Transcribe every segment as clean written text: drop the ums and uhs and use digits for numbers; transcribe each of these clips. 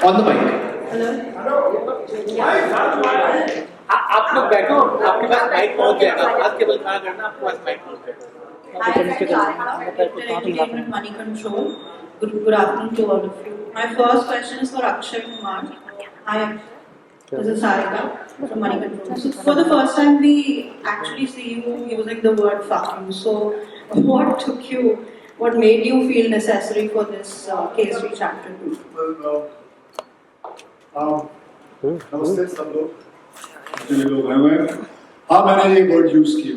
On the mic. आप लोग बैठो, आपके पास माइक पहुंच जाएगा, हाथ केवल खड़ा करना, आपके पास माइक पहुंच जाएगा. Hi, I'm Director Entertainment Money Control. Good afternoon to all of you. My first question is for Akshay Kumar. Hi, this is Sarika from Money Control. So for the first time, we actually see you using the word "fuck you." So, what took you? What made you feel necessary for this K3 Chapter 2? नमस्ते सब लोग, जितने लोग आए हुए हैं. हाँ, मैंने ये वर्ड यूज किया.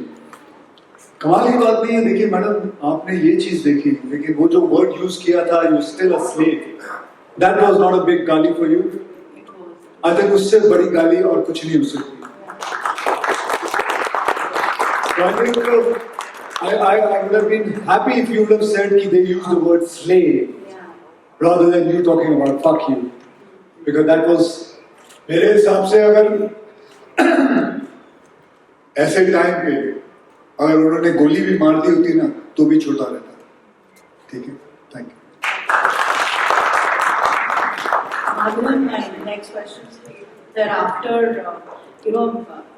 कमाल की बात नहीं है. देखिए मैडम, आपने ये चीज देखी, लेकिन वो जो वर्ड यूज किया था, you still a slave, that was not a big गाली फॉर यू. आई थिंक उससे बड़ी गाली और कुछ नहीं हो सकती. I would have been happy if you would have said that they used the word slave rather than you talking about fuck you, because that was, मेरे हिसाब से अगर ऐसे टाइम पे अगर उन्होंने गोली भी मार दी होती ना तो भी छोटा रहता. ठीक है, thank you. Madhuvan, my next question is thereafter,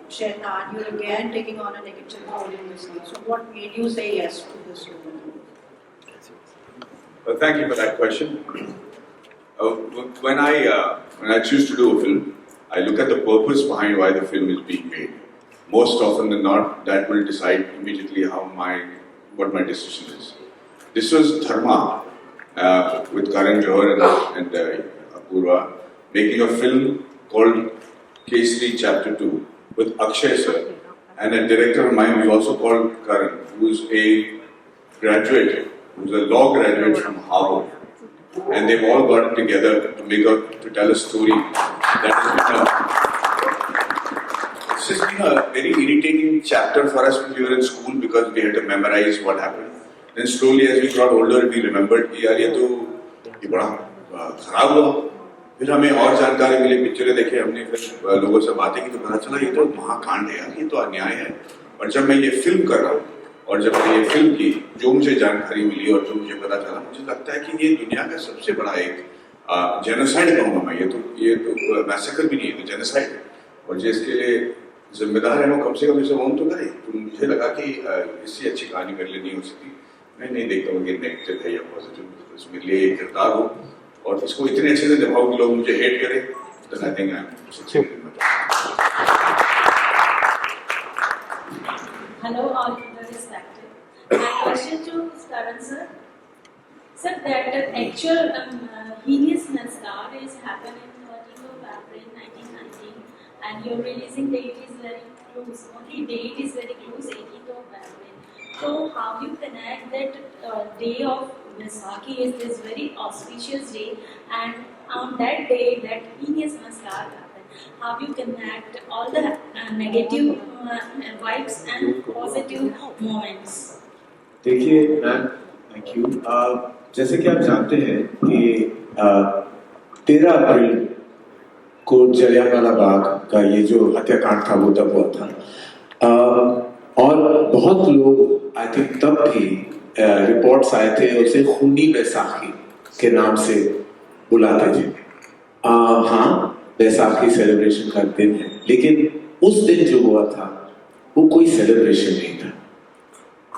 Shaitan, you're again taking on a negative role in this film. So what made you say yes to this role? Well, thank you for that question. When I choose to do a film, I look at the purpose behind why the film is being made. Most often than not, that will decide immediately what my decision is. This was Dharma with Karan Johar and Apurva making a film called K3 Chapter 2 with Akshay sir, and a director of mine who's also called Karan, who's a graduate, who's a law graduate from Harvard. And they've all gotten together to tell a story that has been it's just been a very irritating chapter for us when we were in school because we had to memorize what happened. Then slowly as we got older, we remembered कि यार ये बड़ा खराब हुआ. फिर हमें और जानकारी मिली, पिक्चरें देखे हमने, फिर लोगों से बातें की तो पता चला ये तो महाकांड है यार, ये तो अन्याय है. और जब मैं ये फिल्म कर रहा हूँ और जब मैंने ये फिल्म की, जो मुझे जानकारी मिली और जो मुझे पता चला, मुझे लगता है कि ये दुनिया का सबसे बड़ा एक जेनोसाइड कहूँगा मैं. ये तो मैसेकर भी नहीं है, तो जेनोसाइड है. और जिसके लिए जिम्मेदार है वो कम से कम इसे ओन तो करे. तो मुझे लगा कि इससे अच्छी कहानी मेरे लिए नहीं हो सकती. मैं नहीं देखता हूँ कि नेगेटिव है या पॉजिटिव, मेरे लिए एक किरदार हो और इसको इतने अच्छे से दिखाओ कि लोग मुझे हेट करें. Then I think I am successful. Hello, all respected. My question to Karan sir. Sir, that actual heinous massacre is happening 13th of April 1919, and your releasing date is very close. Only date is very close, 18th of April. So, how you connect that day of Vaisakhi is this very auspicious day, and on that day, that heinous massacre happened. How you connect all the negative vibes and positive moments? देखिए ma'am, thank you. जैसे कि आप जानते हैं कि 13 अप्रैल को जलियांवाला बाग का ये जो हत्याकांड था वो तब हुआ था. और बहुत लोग आई थिंक तब भी रिपोर्ट्स आए थे उसे खूनी बैसाखी के नाम से बुलाते थे. हाँ, बैसाखी सेलिब्रेशन का दिन है, लेकिन उस दिन जो हुआ था वो कोई सेलिब्रेशन नहीं था.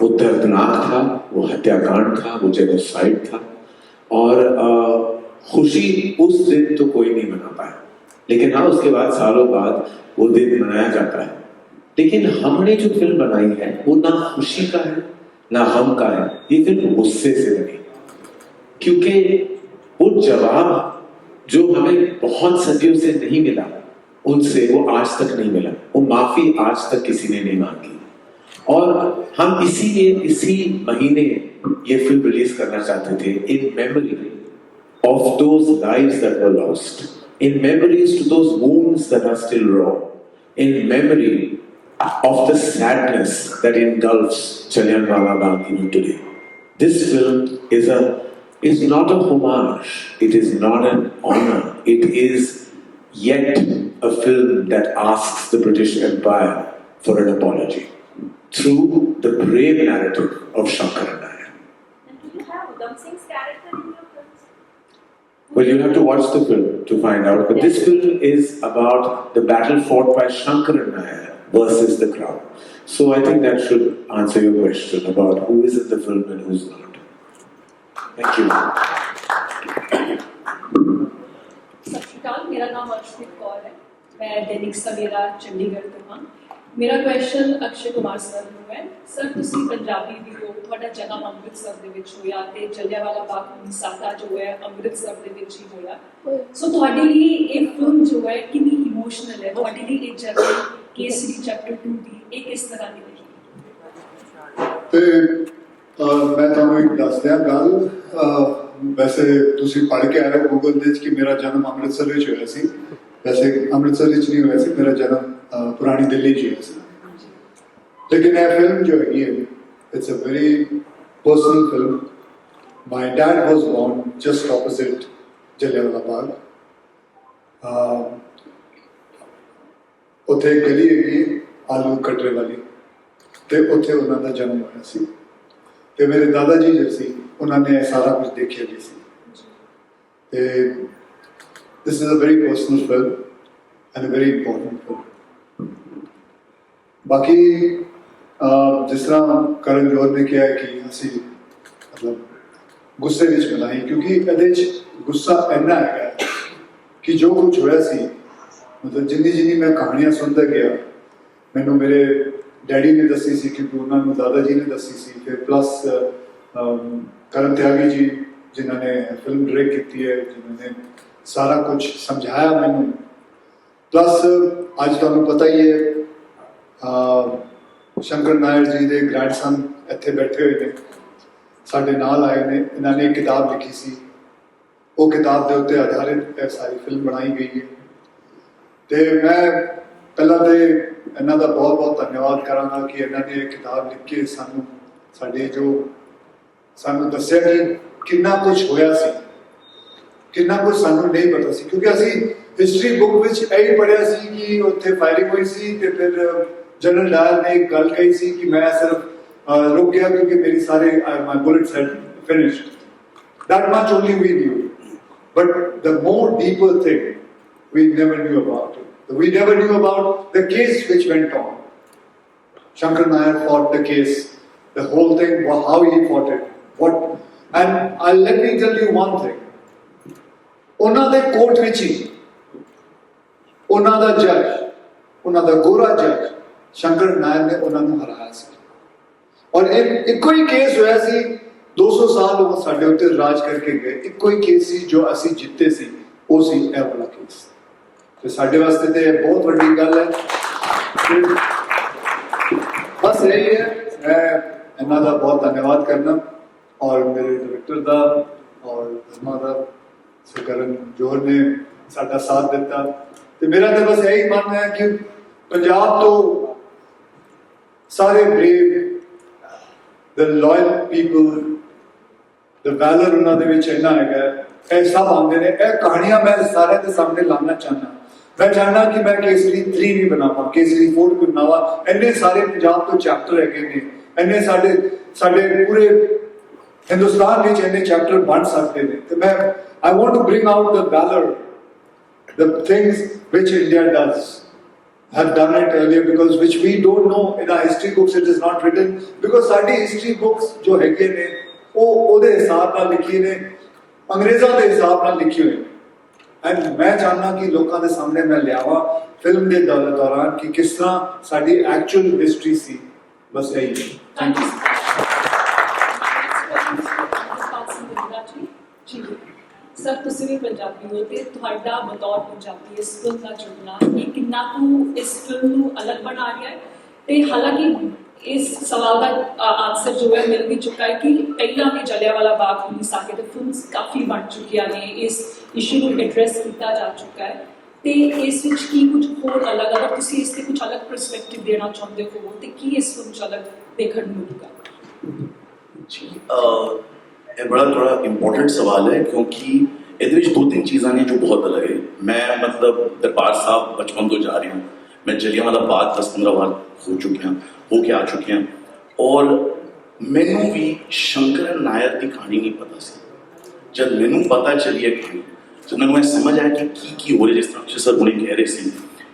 वो दर्दनाक था, वो हत्याकांड था, वो जेनोसाइड था. और खुशी उस दिन तो कोई नहीं मना पाया, लेकिन हाँ उसके बाद सालों बाद वो दिन मनाया जाता है. लेकिन हमने जो फिल्म बनाई है वो ना खुशी का है ना हम का है. ये फिल्म गुस्से से बनी, क्योंकि वो जवाब जो हमें बहुत सदियों से नहीं मिला उनसे, वो आज तक नहीं मिला. वो माफी आज तक किसी ने नहीं मांगी. और हम इसीलिए इसी महीने ये फिल्म रिलीज करना चाहते थे, in memory of those lives that were lost, in memories to those wounds that are still raw, in memory of the sadness that engulfs Jallianwala Bagh even today. This film is not a homage, it is not an honor, it is yet a film that asks the British Empire for an apology through the brave narrative of Shankar Nair. And do you have Udham Singh's character in your films? Well, you'll have to watch the film to find out. But this film is about the battle fought by Shankaran Nair versus the crowd. So I think that should answer your question about who is in the film and who's not. Thank you. ਸਤਿ ਸ਼੍ਰੀ ਅਕਾਲ, ਮੇਰਾ ਨਾਮ ਅਰਸ਼ਦੀਪ ਕੌਰ ਹੈ, ਮੈਂ ਦੈਨਿਕ ਸਵੇਰਾ ਚੰਡੀਗੜ੍ਹ ਤੋਂ ਹਾਂ। ਮੇਰਾ question Akshay Kumar sir ਨੂੰ ਹੈ। ਸਰ, ਤੁਸੀਂ ਪੰਜਾਬੀ ਵੀ ਹੋ, ਤੁਹਾਡਾ ਜਨਮ ਅੰਮ੍ਰਿਤਸਰ ਦੇ ਵਿੱਚ ਹੋਇਆ ਤੇ ਜਲਿਆਂਵਾਲਾ ਬਾਗ ਸਾਕਾ ਜੋ ਹੈ ਅੰਮ੍ਰਿਤਸਰ ਦੇ ਵਿੱਚ ਹੀ ਹੋਇਆ। ਸੋ ਤੁਹਾਡੇ ਲਈ ਇਹ ਫਿਲਮ ਜੋ ਹੈ ਕਿੰਨੀ ਇਮੋਸ਼ਨਲ ਹੈ, ਤੁਹਾਡੇ ਲਈ ਇਹ ਜਰਨੀ ਕੇਸਰੀ ਚੈਪਟਰ 2 ਦੀ ਇਹ ਕਿਸ ਤਰ੍ਹਾਂ ਦੀ ਰਹੀ? ਤੇ ਮੈਂ ਤੁਹਾਨੂੰ ਇੱਕ ਦੱਸ ਦਿਆਂ ਗੱਲ, ਵੈਸੇ ਤੁਸੀਂ ਪੜ੍ਹ ਕੇ ਆਏ ਹੋ ਗੂਗਲ ਦੇ ਵਿੱਚ ਕਿ ਮੇਰਾ ਜਨਮ ਅੰਮ੍ਰਿਤਸਰ ਵਿੱਚ ਹੋਇਆ ਸੀ। ਵੈਸੇ ਅੰਮ੍ਰਿਤਸਰ ਵਿੱਚ ਨਹੀਂ ਹੋਇਆ ਸੀ, ਮੇਰਾ ਜਨਮ ਪੁਰਾਣੀ ਦਿੱਲੀ 'ਚ ਹੋਇਆ ਸੀ। ਲੇਕਿਨ ਇਹ ਫਿਲਮ ਜੋ ਹੈਗੀ ਹੈ, it's a very personal film. My dad was born just opposite Jallianwala Bagh. ਉੱਥੇ ਇੱਕ ਗਲੀ ਹੈਗੀ ਹੈ ਆਲੂ ਕਟਰੇ ਵਾਲੀ, ਤੇ ਉੱਥੇ ਉਹਨਾਂ ਦਾ ਜਨਮ ਹੋਇਆ ਸੀ। ਤੇ ਮੇਰੇ ਦਾਦਾ ਜੀ ਜੋ ਸੀ ਉਹਨਾਂ ਨੇ ਸਾਰਾ ਕੁਝ ਦੇਖਿਆ ਵੀ ਸੀ। ਤੇ this is a very personal film and a very important film. ਬਾਕੀ ਜਿਸ ਤਰ੍ਹਾਂ ਕਰਨ ਜੋਹਰ ਨੇ ਕਿਹਾ ਕਿ ਅਸੀਂ ਮਤਲਬ ਗੁੱਸੇ ਵਿੱਚ ਬਣਾਈ, ਕਿਉਂਕਿ ਇਹਦੇ 'ਚ ਗੁੱਸਾ ਇੰਨਾ ਹੈਗਾ ਕਿ ਜੋ ਕੁਝ ਹੋਇਆ ਸੀ, ਮਤਲਬ ਜਿੰਨੀ ਮੈਂ ਕਹਾਣੀਆਂ ਸੁਣਦਾ ਗਿਆ, ਮੈਨੂੰ ਮੇਰੇ ਡੈਡੀ ਨੇ ਦੱਸੀ ਸੀ, ਕਿਉਂਕਿ ਉਹਨਾਂ ਨੂੰ ਦਾਦਾ ਜੀ ਨੇ ਦੱਸੀ ਸੀ। ਫਿਰ ਪਲੱਸ ਕਰਨ ਤਿਆਗੀ ਜੀ ਜਿਨ੍ਹਾਂ ਨੇ ਫਿਲਮ ਡਾਇਰੈਕਟ ਕੀਤੀ ਹੈ, ਜਿਨ੍ਹਾਂ ਨੇ ਸਾਰਾ ਕੁਝ ਸਮਝਾਇਆ ਮੈਨੂੰ। ਪਲੱਸ ਅੱਜ ਤੁਹਾਨੂੰ ਪਤਾ ਹੀ ਹੈ ਸ਼ੰਕਰ ਨਾਇਰ ਜੀ ਦੇ ਗ੍ਰੈਂਡਸਨ ਇੱਥੇ ਬੈਠੇ ਹੋਏ ਨੇ, ਸਾਡੇ ਨਾਲ ਆਏ ਨੇ। ਇਹਨਾਂ ਨੇ ਇੱਕ ਕਿਤਾਬ ਲਿਖੀ ਸੀ, ਉਹ ਕਿਤਾਬ ਦੇ ਉੱਤੇ ਆਧਾਰਿਤ ਇਹ ਸਾਰੀ ਫਿਲਮ ਬਣਾਈ ਗਈ ਹੈ। ਤੇ ਮੈਂ ਪਹਿਲਾਂ ਤੇ ਇਹਨਾਂ ਦਾ ਬਹੁਤ ਬਹੁਤ ਧੰਨਵਾਦ ਕਰਾਂਗਾ ਕਿ ਇਹਨਾਂ ਨੇ ਇਹ ਕਿਤਾਬ ਲਿਖ ਕੇ ਸਾਨੂੰ ਦੱਸਿਆ ਕਿ ਕਿੰਨਾ ਕੁਝ ਹੋਇਆ ਸੀ, ਕਿੰਨਾ ਕੁਝ ਸਾਨੂੰ ਨਹੀਂ ਪਤਾ ਸੀ। ਕਿਉਂਕਿ ਅਸੀਂ ਹਿਸਟਰੀ ਬੁੱਕ ਵਿੱਚ ਇਹ ਪੜ੍ਹਿਆ ਸੀ ਕਿ ਉੱਥੇ ਫਾਇਰਿੰਗ ਹੋਈ ਸੀ ਤੇ ਫਿਰ ਜਨਰਲ ਡਾਇਰ ਨੇ ਇੱਕ ਗੱਲ ਕਹੀ ਸੀ ਕਿ ਮੈਂ ਸਿਰਫ ਰੁਕ ਗਿਆ ਕਿਉਂਕਿ ਮੇਰੀ ਸਾਰੇ my bullets had finished. That much only we knew. But the more deeper thing we never knew about it. We never knew about the case which went on. Shankar Nair fought the case, the whole thing, how he fought it. And let me tell you one thing. ਉਹਨਾਂ ਦੇ court ਵਿੱਚ ਹੀ ਉਹਨਾਂ ਦਾ ਜੱਜ, ਉਹਨਾਂ ਦਾ ਗੋਰਾ ਜੱਜ ਸ਼ੰਕਰ ਨਾਇਰ ਨੇ ਉਹਨਾਂ ਨੂੰ ਹਰਾਇਆ ਸੀ। ਔਰ ਇੱਕੋ ਹੀ ਕੇਸ ਹੋਇਆ ਸੀ, 200 ਸਾਲ ਉਹ ਸਾਡੇ ਉੱਤੇ ਰਾਜ ਕਰਕੇ ਗਏ। ਇੱਕੋ ਹੀ ਕੇਸ ਸੀ ਜੋ ਅਸੀਂ ਜਿੱਤੇ ਸੀ, ਉਹ ਸੀ ਇਹ ਵਾਲਾ ਕੇਸ। ਤੇ ਸਾਡੇ ਵਾਸਤੇ ਤੇ ਬਹੁਤ ਵੱਡੀ ਗੱਲ ਹੈ। ਬਸ ਇਹ ਹੈ, ਮੈਂ ਇਹਨਾਂ ਦਾ ਬਹੁਤ ਧੰਨਵਾਦ ਕਰਨਾ ਔਰ ਮੇਰੇ ਡਾਇਰੈਕਟਰ ਦਾ ਔਰ ਧਰਮਾ ਦਾ, ਕਰਨ ਜੋਹਰ ਨੇ ਸਾਡਾ ਸਾਥ ਦਿੱਤਾ। ਤੇ ਮੇਰਾ ਤਾਂ ਬਸ ਇਹੀ ਮੰਨਣਾ ਹੈ ਕਿ ਪੰਜਾਬ ਤੋਂ ਸਾਰੇ brave, the loyal people, the valor ਉਹਨਾਂ ਦੇ ਵਿੱਚ ਇੰਨਾ ਹੈਗਾ। ਇਹ ਸਭ ਆਉਂਦੇ ਨੇ, ਇਹ ਕਹਾਣੀਆਂ ਮੈਂ ਸਾਰਿਆਂ ਦੇ ਸਾਹਮਣੇ ਲਾਉਣਾ ਚਾਹੁੰਦਾ। ਮੈਂ ਚਾਹੁੰਦਾ ਕਿ ਮੈਂ ਕੇਸਰੀ 3 ਨਹੀਂ ਬਣਾਵਾਂ, ਕੇਸਰੀ 4 ਵੀ ਬਣਾਵਾਂ। ਇੰਨੇ ਸਾਰੇ ਪੰਜਾਬ ਤੋਂ ਚੈਪਟਰ ਹੈਗੇ ਨੇ, ਇੰਨੇ ਸਾਡੇ ਪੂਰੇ ਹਿੰਦੁਸਤਾਨ ਵਿੱਚ ਇੰਨੇ ਚੈਪਟਰ ਬਣ ਸਕਦੇ ਨੇ। ਤੇ ਮੈਂ I want to bring out the valor, the things which India have done it earlier, because which we don't know in our history books. It is not written because ਸਾਡੀ history books ਜੋ ਹੈਗੇ ਨੇ ਉਹ ਉਹਦੇ ਹਿਸਾਬ ਨਾਲ ਲਿਖੀ ਨੇ, ਅੰਗਰੇਜ਼ਾਂ ਦੇ ਹਿਸਾਬ ਨਾਲ ਲਿਖੀ ਹੋਈ। ਐਂਡ ਮੈਂ ਚਾਹੁੰਦਾ ਕਿ ਲੋਕਾਂ ਦੇ ਸਾਹਮਣੇ ਮੈਂ ਲਿਆਵਾਂ ਫਿਲਮ ਦੇ ਦੌਰਾਨ ਕਿ ਕਿਸ ਤਰ੍ਹਾਂ ਸਾਡੀ ਐਕਚੁਅਲ ਹਿਸਟਰੀ ਸੀ। ਬਸ ਇਹੀ ਹੈ। Thank you. ਸਰ, ਤੁਸੀਂ ਵੀ ਪੰਜਾਬੀ ਹੋ ਤੇ ਤੁਹਾਡਾ ਬਤੌਰ ਪੰਜਾਬੀ ਇਸ ਫਿਲਮ ਦਾ ਜੁੜਨਾ ਇਹ ਕਿੰਨਾ ਕੁ ਇਸ ਫਿਲਮ ਨੂੰ ਅਲੱਗ ਬਣਾ ਰਿਹਾ ਹੈ? ਤੇ ਹਾਲਾਂਕਿ ਇਸ ਸਵਾਲ ਦਾ ਆਨਸਰ ਜੋ ਹੈ ਮਿਲ ਵੀ ਚੁੱਕਾ ਹੈ ਕਿ ਪਹਿਲਾਂ ਵੀ ਜਲਿਆਂਵਾਲਾ ਬਾਗ ਹੋਣੀ ਸਾਕੇ ਤੇ ਫਿਲਮਸ ਕਾਫੀ ਬਣ ਚੁੱਕੀਆਂ ਨੇ, ਇਸ ਇਸ਼ੂ ਨੂੰ ਐਡਰੈਸ ਕੀਤਾ ਜਾ ਚੁੱਕਾ ਹੈ। ਤੇ ਇਸ ਵਿੱਚ ਕੀ ਕੁਝ ਹੋਰ ਅਲੱਗ, ਅਗਰ ਤੁਸੀਂ ਇਸ ਤੇ ਕੁਝ ਅਲੱਗ ਪਰਸਪੈਕਟਿਵ ਦੇਣਾ ਚਾਹੁੰਦੇ ਹੋ ਤੇ ਕੀ ਇਸ ਫਿਲਮ 'ਚ ਅਲੱਗ ਦੇਖਣ ਨੂੰ ਮਿਲੂਗਾ? ਜੀ, ਇਹ ਬੜਾ ਥੋੜਾ ਇੰਪੋਰਟੈਂਟ ਸਵਾਲ ਹੈ ਕਿਉਂਕਿ ਇਹਦੇ ਵਿੱਚ 2-3 ਚੀਜ਼ਾਂ ਨੇ ਜੋ ਬਹੁਤ ਅਲੱਗ ਹੈ। ਮੈਂ ਮਤਲਬ ਦਰਬਾਰ ਸਾਹਿਬ ਬਚਪਨ ਤੋਂ ਜਾ ਰਹੀ ਹੂੰ, ਮੈਂ ਜਲਿਆਂਵਾਲਾ ਬਾਗ 10-15 ਵਾਰ ਹੋ ਕੇ ਆ ਚੁੱਕਿਆ ਔਰ ਮੈਨੂੰ ਵੀ ਸ਼ੰਕਰ ਨਾਇਰ ਦੀ ਕਹਾਣੀ ਨਹੀਂ ਪਤਾ ਸੀ। ਜਦ ਮੈਨੂੰ ਪਤਾ ਚੱਲੀ ਹੈ ਕਹਾਣੀ जब मैं समझ आया कि हो रहे जिस तरह सर उन्हें कह रहे सी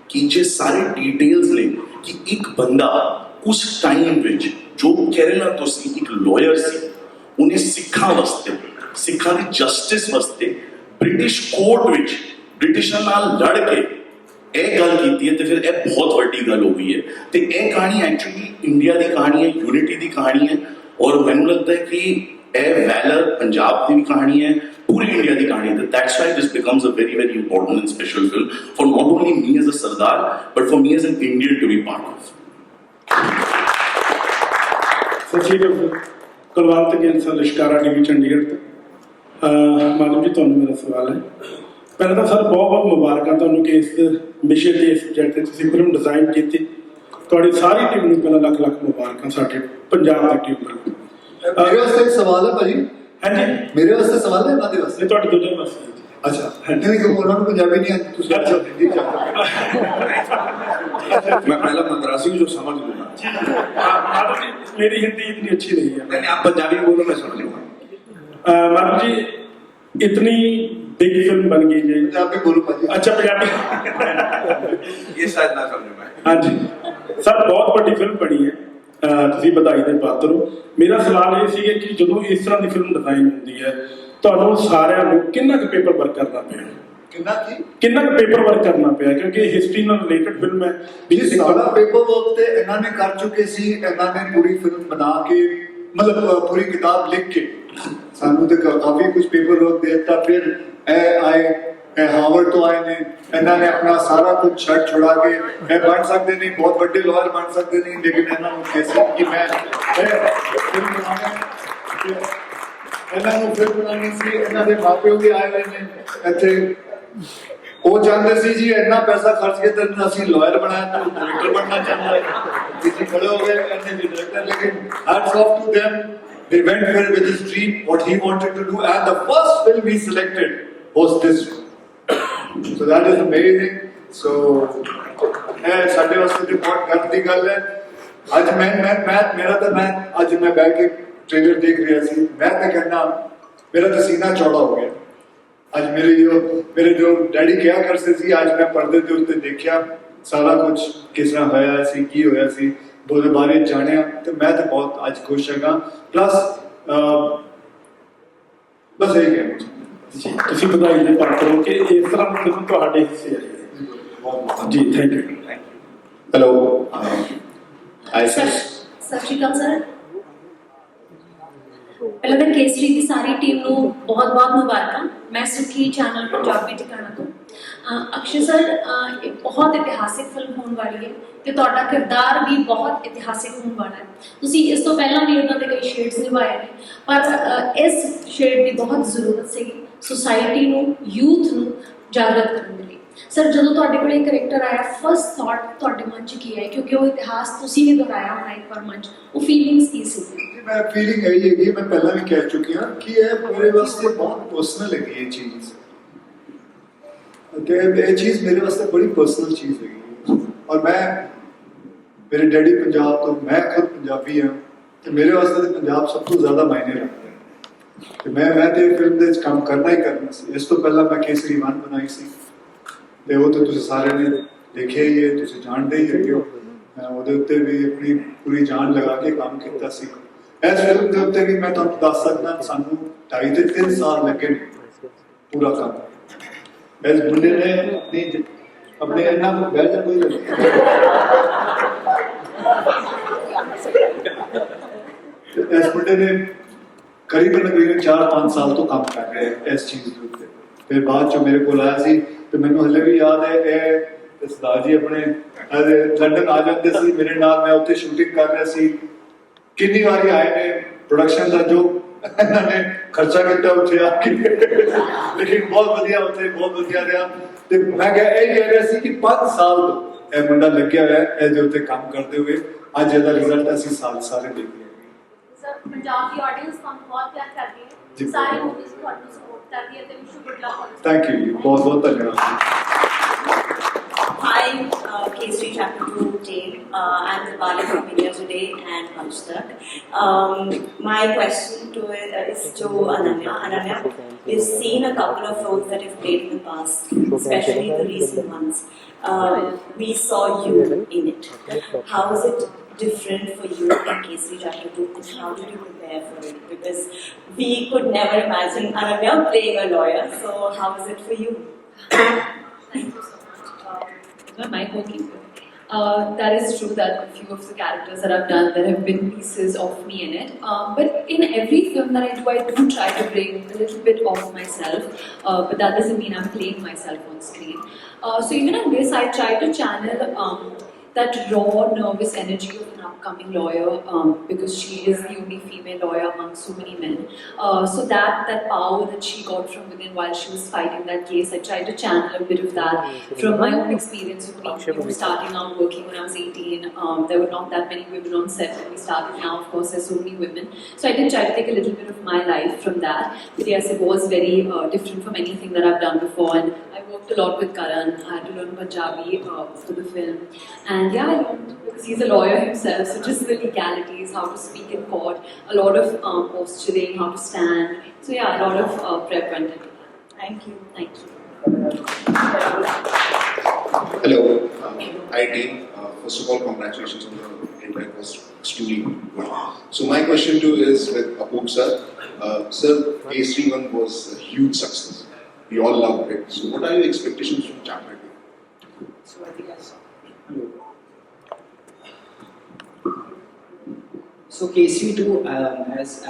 कि जे सारे डिटेल्स ने कि एक बंदा उस टाइम विच जो केरला तो सी एक लॉयर सी उन्हें सिखा वास्ते सिखा दी जस्टिस वास्ते ब्रिटिश कोर्ट विच ब्रिटिशर नाल लड़ के ਇਹ ਗੱਲ ਕੀਤੀ ਹੈ ਤੇ ਫਿਰ ਇਹ ਬਹੁਤ ਵੱਡੀ ਗੱਲ ਹੋ ਗਈ ਹੈ ਤੇ ਇਹ ਕਹਾਣੀ ਐਕਚੁਅਲੀ ਇੰਡੀਆ ਦੀ ਕਹਾਣੀ ਹੈ, ਯੂਨਿਟੀ ਦੀ ਕਹਾਣੀ ਹੈ ਔਰ ਮੈਨੂੰ ਲੱਗਦਾ ਹੈ ਕਿ ਇਹ ਵੈਲਰ ਪੰਜਾਬ ਦੀ ਵੀ ਕਹਾਣੀ ਹੈ, ਪੂਰੀ ਇੰਡੀਆ ਦੀ ਕਹਾਣੀ ਹੈ। That's why this becomes a very very important and special film for not only me as a Sardar but for me as an Indian to be part of. ਸਤਿ ਸ਼੍ਰੀ ਅਕਾਲ। ਕੁਲਵੰਤ ਗਿੱਲ ਸਰ ਲਿਸ਼ਕਾਰਾ ਟੀਵੀ ਚੰਡੀਗੜ੍ਹ ਤੋਂ। ਮਾਧਵ ਜੀ ਤੁਹਾਨੂੰ ਮੇਰਾ ਸਵਾਲ ਹੈ। ਪਹਿਲਾਂ ਤਾਂ ਸਰ ਬਹੁਤ ਬਹੁਤ ਮੁਬਾਰਕਾਂ ਤੁਹਾਨੂੰ ਕਿ ਇਸ ਵਿਸ਼ੇ ਤੇ ਇਸ ਸਬਜੈਕਟ ਤੇ ਤੁਸੀਂ ਫਿਲਮ ਡਿਜ਼ਾਈਨ ਕੀਤੀ। ਤੁਹਾਡੀ ਸਾਰੀ ਟੀਮ ਨੂੰ ਪਹਿਲਾਂ ਲੱਖ ਲੱਖ ਮੁਬਾਰਕਾਂ ਸਾਡੇ ਪੰਜਾਬ ਦੀ ਟੀਮ ਨੂੰ। ਮੇਰੇ ਵਾਸਤੇ ਇੱਕ ਸਵਾਲ ਹੈ ਭਾਜੀ। ਹਾਂਜੀ ਮੇਰੇ ਵਾਸਤੇ ਸਵਾਲ ਹੈ, ਉਹਨਾਂ ਦੇ ਵਾਸਤੇ? ਇਹ ਤੁਹਾਡੇ ਦੋਨਾਂ ਵਾਸਤੇ। ਅੱਛਾ, ਨਹੀਂ ਕਿ ਉਹਨਾਂ ਨੂੰ ਪੰਜਾਬੀ ਨਹੀਂ ਆਉਂਦੀ, ਤੁਸੀਂ ਅੱਛਾ ਹਿੰਦੀ ਚ मैं पहला मद्रासी हूँ जो समझ लूंगा। माधव जी मेरी हिंदी इतनी अच्छी नहीं है। नहीं आप पंजाबी में बोलो मैं समझ लूंगा। माधव जी इतनी बिग फिल्म बन गई है। पंजाबी बोलो भाजी। अच्छा पंजाबी ये शायद ना समझ में। हाँ जी सर बहुत ਵੱਡੀ ਫਿਲਮ ਬਣੀ ਹੈ। ਤੁਸੀਂ ਵਧਾਈ ਦੇ ਪਾਤਰ ਹੋ। ਮੇਰਾ ਸਵਾਲ ਇਹ ਸੀ ਕਿ ਜਦੋਂ ਇਸ ਤਰ੍ਹਾਂ ਦੀ ਫਿਲਮ ਡਿਜ਼ਾਈਨ ਹੁੰਦੀ ਹੈ ਤੁਹਾਨੂੰ ਸਾਰਿਆਂ ਨੂੰ ਕਿੰਨਾ ਕੁ ਪੇਪਰ ਵਰਕ ਕਰਨਾ ਪਿਆ? ਕਿੰਨਾ ਕੁ ਪੇਪਰ ਵਰਕ ਕਰਨਾ ਪਿਆ ਕਿਉਂਕਿ ਹਿਸਟਰੀ ਨਾਲ ਰਿਲੇਟਡ ਫਿਲਮ ਹੈ। ਜੀ ਸਾਰਾ ਪੇਪਰ ਵਰਕ ਤੇ ਇਹਨਾਂ ਨੇ ਕਰ ਚੁੱਕੇ ਸੀ। ਇਹਨਾਂ ਨੇ ਪੂਰੀ ਫਿਲਮ ਬਣਾ ਕੇ ਮਤਲਬ ਪੂਰੀ ਕਿਤਾਬ ਲਿਖ ਕੇ ਸਾਨੂੰ ਤੇ ਕਾਫੀ ਕੁਝ ਪੇਪਰ ਵਰਕ ਦੇ ਦਿੱਤਾ। ਫਿਰ ਇਹ ਆਏ ਹਾਵਰਡ ਤੋਂ ਆਏ ਨੇ, ਇਹਨਾਂ ਨੇ ਆਪਣਾ ਸਾਰਾ ਕੁਝ ਛੱਡ ਛੁਡਾ ਕੇ ਇਹ ਬਣ ਸਕਦੇ ਨਹੀਂ, ਬਹੁਤ ਵੱਡੇ ਲਾਇਰ ਬਣ ਸਕਦੇ ਨਹੀਂ, ਲੇਕਿਨ ਇਹਨਾਂ ਨੂੰ ਕਿਹਾ ਕਿ ਮੈਂ ਫਿਲਮ ਬਣਾਉਣਾ। ਇਹਨਾਂ ਨੂੰ ਫਿਲਮ ਬਣਾਉਣੀ ਸੀ। ਇਹਨਾਂ ਦੇ ਮਾਪਿਓ ਵੀ ਆਏ ਹੋਏ ਨੇ ਇੱਥੇ। ਉਹ ਚਾਹੁੰਦੇ ਸੀ ਜੀ ਇੰਨਾ ਪੈਸਾ ਖਰਚ ਕੇ ਤੇ ਅਸੀਂ ਲਾਇਰ ਬਣਾਇਆ ਤਾਂ ਡਾਇਰੈਕਟਰ ਬਣਨਾ ਚਾਹੁੰਦਾ ਹੈ। ਤੁਸੀਂ ਖੜੇ ਹੋ ਗਏ ਕਹਿੰਦੇ ਜੀ ਡਾਇਰੈਕਟਰ, ਲੇਕਿਨ hats off to them, they went there with his dream, what he wanted to do, and the first film he selected was this one. So that is amazing. So ਇਹ ਸਾਡੇ ਵਾਸਤੇ ਤੇ ਬਹੁਤ ਗਰਵ ਦੀ ਗੱਲ ਹੈ। ਅੱਜ ਮੈਂ ਅੱਜ ਮੈਂ ਬੈਠ ਕੇ ट्रेलर देख रहा सी, मैं तो कहना मेरा तो सीना चौड़ा हो गया। आज मेरे जो डैडी क्या करते सी, आज मैं पर्दे के उत्ते देखा सारा कुछ किस तरह होया सी, की होया सी, ਉਹਦੇ ਬਾਰੇ ਜਾਣਿਆ ਤੇ ਮੈਂ ਤਾਂ ਬਹੁਤ ਅੱਜ ਖੁਸ਼ ਹੈਗਾ। ਪਲੱਸ ਬਸ ਇਹ ਕਹਿਣਾ ਤੁਸੀਂ ਵਧਾਈ ਦੇ ਪਾਤਰ ਹੋ ਕਿ ਇਸ ਤਰ੍ਹਾਂ ਦੀ ਫਿਲਮ ਤੁਹਾਡੇ ਹਿੱਸੇ ਆਈ ਜੀ। Thank you. ਹੈਲੋ ਸਤਿ ਸ਼੍ਰੀ ਅਕਾਲ ਸਰ। ਪਹਿਲਾਂ ਤਾਂ ਕੇਸਰੀ ਦੀ ਸਾਰੀ ਟੀਮ ਨੂੰ ਬਹੁਤ ਬਹੁਤ ਮੁਬਾਰਕਾਂ। ਮੈਂ ਸੁਖੀ ਚੈਨਲ ਪੰਜਾਬੀ ਟਿਕਾਣਾ ਤੋਂ। ਅਕਸ਼ੇ ਸਰ ਇਹ ਬਹੁਤ ਇਤਿਹਾਸਿਕ ਫਿਲਮ ਹੋਣ ਵਾਲੀ ਹੈ ਤੇ ਤੁਹਾਡਾ ਕਿਰਦਾਰ ਵੀ ਬਹੁਤ ਇਤਿਹਾਸਿਕ ਹੋਣ ਵਾਲਾ ਹੈ। ਤੁਸੀਂ ਇਸ ਤੋਂ ਪਹਿਲਾਂ ਵੀ ਉਹਨਾਂ ਦੇ ਕਈ ਸ਼ੇਡਸ ਨਿਭਾਏ ਨੇ ਪਰ ਇਸ ਸ਼ੇਡ ਦੀ ਬਹੁਤ ਜ਼ਰੂਰਤ ਸੀਗੀ ਸੁਸਾਇਟੀ ਨੂੰ, ਯੂਥ ਨੂੰ ਜਾਗਰਤ ਕਰਨ ਦੇ ਲਈ। ਸਰ ਜਦੋਂ ਤੁਹਾਡੇ ਕੋਲ ਇਹ ਕਰੈਕਟਰ ਆਇਆ ਫਸਟ ਥਾਟ ਤੁਹਾਡੇ ਮਨ 'ਚ ਕੀ ਆਇਆ ਕਿਉਂਕਿ ਉਹ ਇਤਿਹਾਸ ਤੁਸੀਂ ਵੀ ਦੁਹਰਾਇਆ ਹੋਣਾ ਇੱਕ ਵਾਰ ਮਨ 'ਚ, ਉਹ ਫੀਲਿੰਗਸ ਕੀ ਸੀ? ਮੈਂ ਫੀਲਿੰਗ ਇਹ ਹੈਗੀ, ਮੈਂ ਪਹਿਲਾਂ ਵੀ ਕਹਿ ਚੁੱਕੀ ਹਾਂ ਕਿ ਇਹ ਮੇਰੇ ਵਾਸਤੇ ਬਹੁਤ ਪਰਸਨਲ ਹੈਗੀ ਇਹ ਚੀਜ਼। ਤੇ ਇਹ ਚੀਜ਼ ਮੇਰੇ ਵਾਸਤੇ ਬੜੀ ਪਰਸਨਲ ਚੀਜ਼ ਹੈਗੀ ਔਰ ਮੇਰੇ ਡੈਡੀ ਪੰਜਾਬ ਤੋਂ, ਮੈਂ ਖੁਦ ਪੰਜਾਬੀ ਹਾਂ ਤੇ ਮੇਰੇ ਵਾਸਤੇ ਤਾਂ ਪੰਜਾਬ ਸਭ ਤੋਂ ਜ਼ਿਆਦਾ ਮਾਇਨੇ ਰੱਖਦਾ ਹੈ ਤੇ ਮੈਂ ਤੇ ਫਿਲਮ ਦੇ ਵਿੱਚ ਕੰਮ ਕਰਨਾ ਹੀ ਕਰਨਾ ਸੀ। ਇਸ ਤੋਂ ਪਹਿਲਾਂ ਮੈਂ ਕੇਸਰੀ 1 ਬਣਾਈ ਸੀ ਤੇ ਉਹ ਤਾਂ ਤੁਸੀਂ ਸਾਰਿਆਂ ਨੇ ਦੇਖਿਆ ਹੀ ਹੈ, ਤੁਸੀਂ ਜਾਣਦੇ ਹੀ ਹੈਗੇ ਹੋ। ਮੈਂ ਉਹਦੇ ਉੱਤੇ ਵੀ ਆਪਣੀ ਪੂਰੀ ਜਾਨ ਲਗਾ ਕੇ ਕੰਮ ਕੀਤਾ ਸੀ। ਇਸ ਫਿਲਮ ਦੇ ਉੱਤੇ ਵੀ ਮੈਂ ਤੁਹਾਨੂੰ ਦੱਸ ਸਕਦਾ ਸਾਨੂੰ 2.5 ਤੇ 3 ਸਾਲ ਲੱਗੇ ਨੇ ਪੂਰਾ ਕੰਮ। ਇਸ ਮੁੰਡੇ ਨੇ ਆਪਣੇ ਇਹਨਾਂ ਨੂੰ ਬਹਿ ਜਾ ਕੋਈ ਇਸ ਮੁੰਡੇ ਨੇ ਕਰੀਬਨ 4-5 ਸਾਲ ਤੋਂ ਕੰਮ ਕਰ ਰਿਹਾ ਇਸ ਚੀਜ਼ ਦੇ ਉੱਤੇ। ਫਿਰ ਬਾਅਦ ਚ ਮੇਰੇ ਕੋਲ ਆਇਆ ਸੀ ਤੇ ਮੈਨੂੰ ਹਲੇ ਵੀ ਯਾਦ ਹੈ ਇਹ ਸਰਦਾਰ ਜੀ ਆਪਣੇ ਲੰਡਨ ਆ ਜਾਂਦੇ ਸੀ ਮੇਰੇ ਨਾਲ, ਮੈਂ ਉੱਥੇ ਸ਼ੂਟਿੰਗ ਕਰ ਰਿਹਾ ਸੀ। ਕਿੰਨੀ ਵਾਰੀ ਆਏ ਨੇ ਪ੍ਰੋਡਕਸ਼ਨ ਦਾ ਜੋ ਇਹਨਾਂ ਨੇ ਖਰਚਾ ਕੀਤਾ ਉੱਥੇ ਆ ਕੇ, ਲੇਕਿਨ ਬਹੁਤ ਵਧੀਆ ਉੱਥੇ ਬਹੁਤ ਵਧੀਆ ਰਿਹਾ। ਤੇ ਮੈਂ ਇਹ ਕਹਿ ਰਿਹਾ ਸੀ ਕਿ 5 ਸਾਲ ਤੋਂ ਇਹ ਮੁੰਡਾ ਲੱਗਿਆ ਹੋਇਆ ਇਹਦੇ ਉੱਤੇ ਕੰਮ ਕਰਦੇ ਹੋਏ। ਅੱਜ ਇਹਦਾ ਰਿਜ਼ਲਟ ਅਸੀਂ ਸਾਰੇ ਦੇਖ ਰਹੇ ਹਾਂ। ਸਰ ਪੰਜਾਬ ਦੀ ਆਡੀਅנס ਤੁਹਾਨੂੰ ਬਹੁਤ ਪਿਆਰ ਕਰਦੀ ਹੈ, ਸਾਰੀ ਮੂਵੀਜ਼ ਤੁਹਾਨੂੰ ਸਪੋਰਟ ਕਰਦੀ ਹੈ ਤੇ wish you good luck. Thank you ਜੀ, ਬਹੁਤ ਬਹੁਤ ਧੰਨਵਾਦ। Hi, Kesri Chapter 2 team. and the Bali from India Today and Panchtak. My question to is to Ananya. Ananya, we've seen a couple of roles that you've played in the past, especially the recent ones. We saw you in it. How is it different for you in Kesari Chapter 2, and how did you prepare for it? Because we could never imagine Ananya playing a lawyer, so how is it for you? Thank you so much. Is my mic working? That is true that a few of the characters that I've done, there have been pieces of me in it. But in every film that I do try to bring a little bit of myself. But that doesn't mean I'm playing myself on screen. So even in this, I try to channel that raw, nervous energy of an upcoming lawyer, because she is the only female lawyer among so many men. So that power that she got from within while she was fighting that case, I tried to channel a bit of that from my own experience of being starting out working when I was 18. There were not that many women on set when we started. Now, of course, there's so many women. So I did try to take a little bit of my life from that. But yes, it was very different from anything that I've done before. And I worked a lot with Karan. I had to learn Punjabi for the film. And yeah, I learned, because he's a lawyer himself, so just the legalities, how to speak in court, a lot of posturing, how to stand. So yeah, a lot of prep went into that. Thank you. Thank you. Hello, hi team. First of all, congratulations on the entire cast. Extremely good. So my question too is with Apurv sir. Sir, Kesari 1 was a huge success. We all loved it. So what are your expectations from Chapter 2? So I think So Kesari 2, as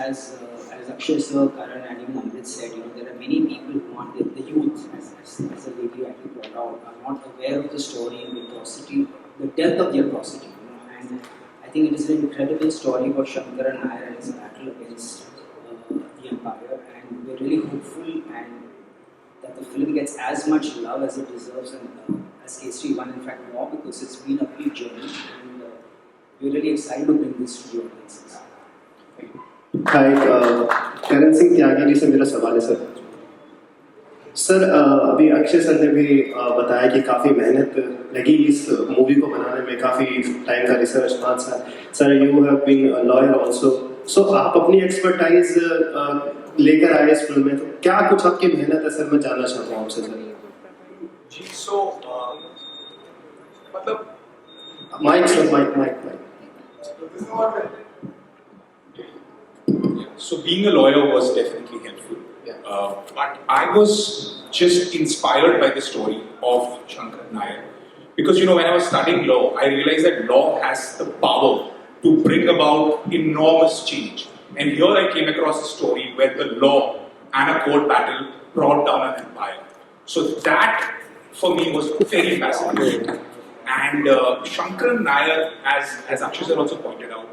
Akshay sir, Karan and even Amrit said, there are many people who are the youth, as the lady actually brought out, are not aware of the story and the atrocity, the depth of the atrocity. And I think it is an incredible story about Shankara Nair and his battle against the empire. And we're really hopeful and that the film gets as much love as it deserves, and as Kesari 1, in fact, more, because it's been a big journey. We're really excited to bring this to the audiences. हाय करण सिंह त्यागी जी से मेरा सवाल है sir अभी Akshay sir ने भी बताया कि काफ़ी मेहनत लगी इस मूवी को बनाने में, काफ़ी टाइम का रिसर्च 5 साल. Sir you have been a lawyer also, so आप अपनी एक्सपर्टाइज लेकर आए इस फिल्म में, तो क्या कुछ आपकी मेहनत है सर, मैं जानना चाहता हूँ आपसे सर. जी सो मतलब Mike sir, Mike. So being a lawyer was definitely helpful. But I was just inspired by the story of Shankara Nair. Because when I was studying law, I realized that law has the power to bring about enormous change. And here I came across a story where the law and a court battle brought down an empire. So that for me was very fascinating. And Shankara Nair, as Akshay sir also pointed out,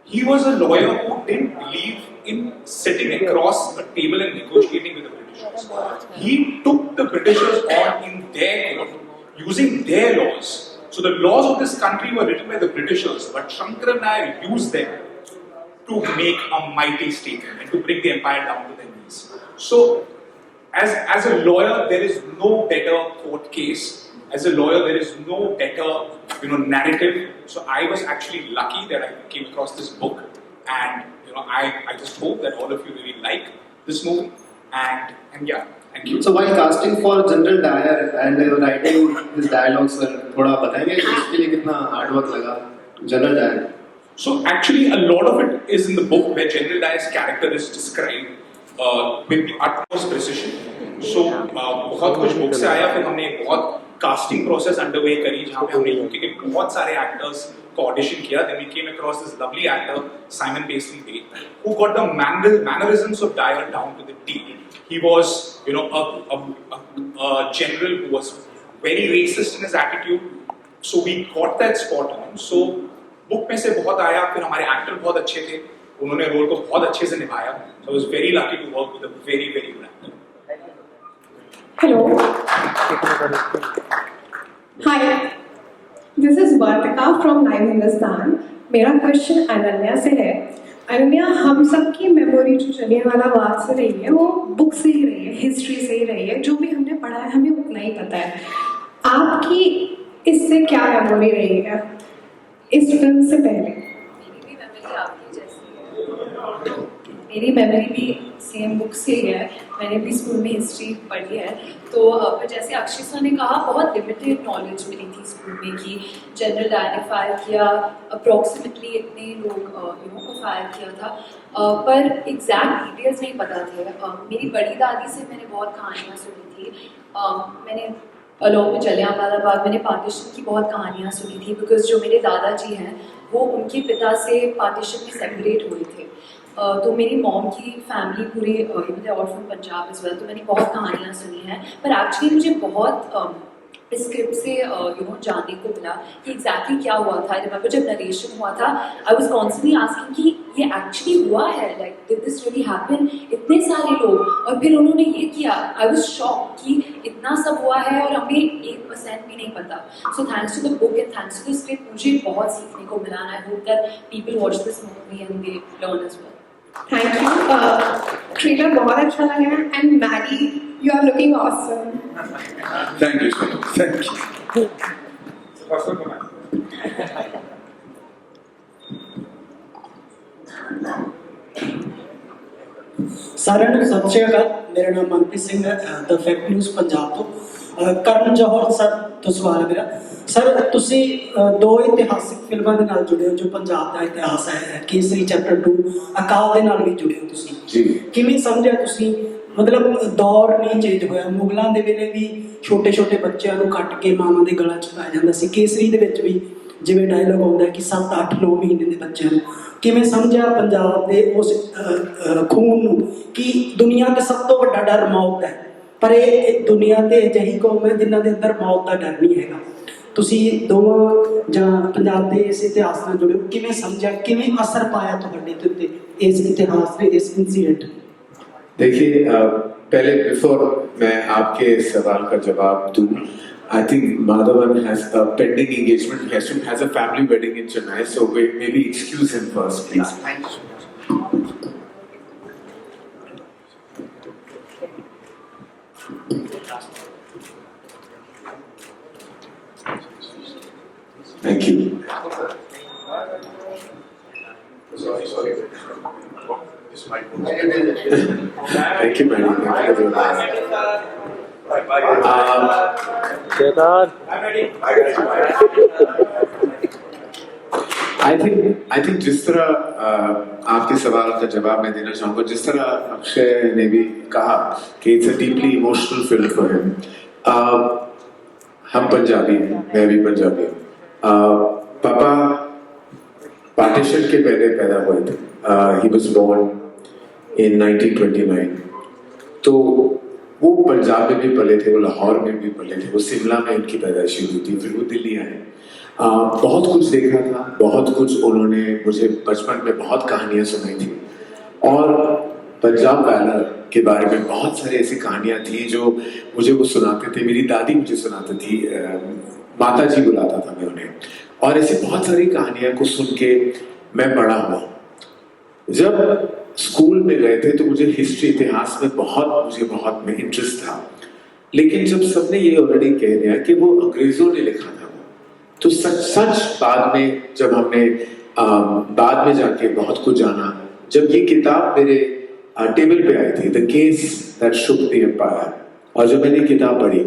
he was a lawyer who didn't believe in sitting across a table and negotiating with the Britishers. He took the Britishers on in their court, using their laws. So the laws of this country were written by the Britishers, but Shankara Nair used them to make a mighty statement and to bring the empire down to their knees. So as a lawyer, there is no better court case. As a lawyer, there is no better, narrative. So I was actually lucky that I came across this book, and I just hope that all of you really like this movie. And yeah, thank you. So while casting for General Dyer and writing his dialogues, sir, थोड़ा बताएंगे इसके लिए कितना hard work लगा General Dyer? So actually, a lot of it is in the book where General Dyer's character is described with the utmost precision. So बहुत कुछ book से आया, फिर हमने बहुत casting process underway करी, जहाँ पे हमने UK के बहुत सारे actors को audition किया. Then we came across this lovely actor Simon Paisley Bate, who got the mannerisms of Dyer down to the T. He was, a general who was very racist in his attitude. So we got that spot on. So book में से बहुत आया, फिर हमारे actor बहुत अच्छे थे, उन्होंने role को बहुत अच्छे से निभाया. So I was very lucky to work with a very, very good actor. Hello. Hi. This is Vartika from Live Hindustan. मेरा क्वेश्चन अनन्या से है. अनन्या, हम सबकी मेमोरी जो जलियांवाला बाग से रही है वो बुक से ही रही है, हिस्ट्री से ही रही है. जो भी हमने पढ़ा है हमें उतना ही पता है. आपकी इससे क्या मेमोरी रही है? इस फिल्म से पहले? मेरी मेमोरी भी सेम बुक से ही है, मैंने भी स्कूल में हिस्ट्री पढ़ी है। तो पर जैसे अक्षय सर ने कहा, बहुत लिमिटेड नॉलेज मिली थी स्कूल में कि जनरल डायर ने फायर किया, अप्रॉक्सीमेटली इतने लोग को फायर किया था, पर एग्जैक्ट डिटेल्स नहीं पता थे। मेरी बड़ी दादी से मैंने बहुत कहानियाँ सुनी थी, मैंने अलॉन्ग में जलियांवाला बाग मैंने पार्टीशन की बहुत कहानियाँ सुनी थी, बिकॉज जो मेरे दादाजी हैं वो उनके पिता से पार्टीशन में सेपरेट हुए थे। तो मेरी मॉम की फैमिली पूरी और फ्रॉम पंजाब इस वेल, तो मैंने बहुत कहानियाँ सुनी हैं, पर एक्चुअली मुझे बहुत इस स्क्रिप्ट से जानने को मिला कि एग्जैक्टली क्या हुआ था। रिमेंबर जब नरेशन हुआ था, आई वाज कॉन्स्टेंटली आस्किंग कि ये एक्चुअली हुआ है, like did this really happen, इतने सारे लोग, और फिर उन्होंने ये किया। आई वाज शॉक्ड कि इतना सब हुआ है और हमें 1% भी नहीं पता। So thanks to the book and thanks to the script मुझे बहुत सीखने को मिला, and I hope that people watch this movie and they learn as well. Thank you, trailer बहुत अच्छा लगा है, and Maddy you are looking awesome. Thank you so much. Thank you. ਸਾਰਿਆਂ ਨੂੰ ਸਤਿ ਸ਼੍ਰੀ ਅਕਾਲ। ਮੇਰਾ ਨਾਮ ਮਨਪ੍ਰੀਤ ਸਿੰਘ ਹੈ, ਦ ਫੈਕਟ ਨਿਊਜ਼ ਪੰਜਾਬ ਤੋਂ। ਕਰਨ ਜੌਹਰ ਸਰ ਤੋਂ ਸਵਾਲ ਹੈ ਮੇਰਾ। ਸਰ, ਤੁਸੀਂ ਦੋ ਇਤਿਹਾਸਿਕ ਫਿਲਮਾਂ ਦੇ ਨਾਲ ਜੁੜੇ ਹੋ ਜੋ ਪੰਜਾਬ ਦਾ ਇਤਿਹਾਸ ਹੈ, ਕੇਸਰੀ ਚੈਪਟਰ 2, ਅਕਾਲ ਦੇ ਨਾਲ ਵੀ ਜੁੜੇ ਹੋ ਤੁਸੀਂ ਜੀ। ਕਿਵੇਂ ਸਮਝਿਆ ਤੁਸੀਂ? ਮਤਲਬ ਦੌਰ ਨਹੀਂ ਚੇਂਜ ਹੋਇਆ, ਮੁਗਲਾਂ ਦੇ ਵੇਲੇ ਵੀ ਛੋਟੇ ਛੋਟੇ ਬੱਚਿਆਂ ਨੂੰ ਕੱਟ ਕੇ ਮਾਵਾਂ ਦੇ ਗਲਾਂ 'ਚ ਪਾਇਆ ਜਾਂਦਾ ਸੀ, ਕੇਸਰੀ ਦੇ ਵਿੱਚ ਵੀ ਜਿਵੇਂ ਡਾਇਲੋਗ ਆਉਂਦਾ ਕਿ 7-8-9 ਮਹੀਨੇ ਦੇ ਬੱਚਿਆਂ ਨੂੰ। ਕਿਵੇਂ ਸਮਝਿਆ ਪੰਜਾਬ ਦੇ ਉਸ ਖੂਨ ਨੂੰ ਕਿ ਦੁਨੀਆ ਦਾ ਸਭ ਤੋਂ ਵੱਡਾ ਡਰ ਮੌਤ ਹੈ, ਪਰ ਇਹ ਦੁਨੀਆ ਤੇ ਅਜਿਹੀ ਕੌਮ ਹੈ ਜਿਨ੍ਹਾਂ ਦੇ ਅੰਦਰ ਮੌਤ ਦਾ ਡਰ ਨਹੀਂ ਹੈਗਾ। ਤੁਸੀਂ ਦੋਵਾਂ ਜਾਂ ਪੰਜਾਬ ਦੇ ਇਸ ਇਤਿਹਾਸ ਨਾਲ ਜੁੜੇ ਹੋ, ਕਿਵੇਂ ਸਮਝਿਆ, ਕਿਵੇਂ ਅਸਰ ਪਾਇਆ ਤੁਹਾਡੇ ਤੇ ਉੱਤੇ ਇਸ ਇਤਿਹਾਸ ਦੇ ਇਸ इंसिडेंट? देखिए, पहले बिफोर मैं आपके सवाल का जवाब दूं, I think Madhavan has a pending engagement. He has a family wedding in Chennai, so maybe excuse him first, please. Thank you so much. Thank you. Sorry. Thank you, Manny. Thank you, everyone. I think जिस तरह आपके सवाल का जवाब मैं देना चाहूँगा, जिस तरह अक्षय ने भी कहा कि it's a deeply emotional film for him. हम पंजाबी हैं, मैं भी पंजाबी हूँ। पापा पार्टीशन के पहले पैदा हुए थे। He was born in 1929। तो वो पंजाब में भी पले थे, वो लाहौर में भी पले थे, वो शिमला में उनकी पैदाइश हुई थी, फिर वो दिल्ली आए। बहुत कुछ देखा था, बहुत कुछ उन्होंने मुझे बचपन में बहुत कहानियाँ सुनाई थी, और पंजाब वैलर के बारे में बहुत सारी ऐसी कहानियाँ थी जो मुझे वो सुनाते थे। मेरी दादी मुझे सुनाती थी, माता जी बुलाता था मैं उन्हें, और ऐसी बहुत सारी कहानियाँ को सुन के मैं बड़ा हुआ। जब स्कूल में गए थे तो मुझे हिस्ट्री, इतिहास में बहुत इंटरेस्ट था, लेकिन जब सबने ये ऑलरेडी कह दिया कि वो अंग्रेजों ने लिखा था, तो सच बाद में जब हमने बाद में जाके बहुत कुछ जाना, जब ये किताब मेरे टेबल पे आई थी, the case that shook the empire, और जब मैंने किताब पढ़ी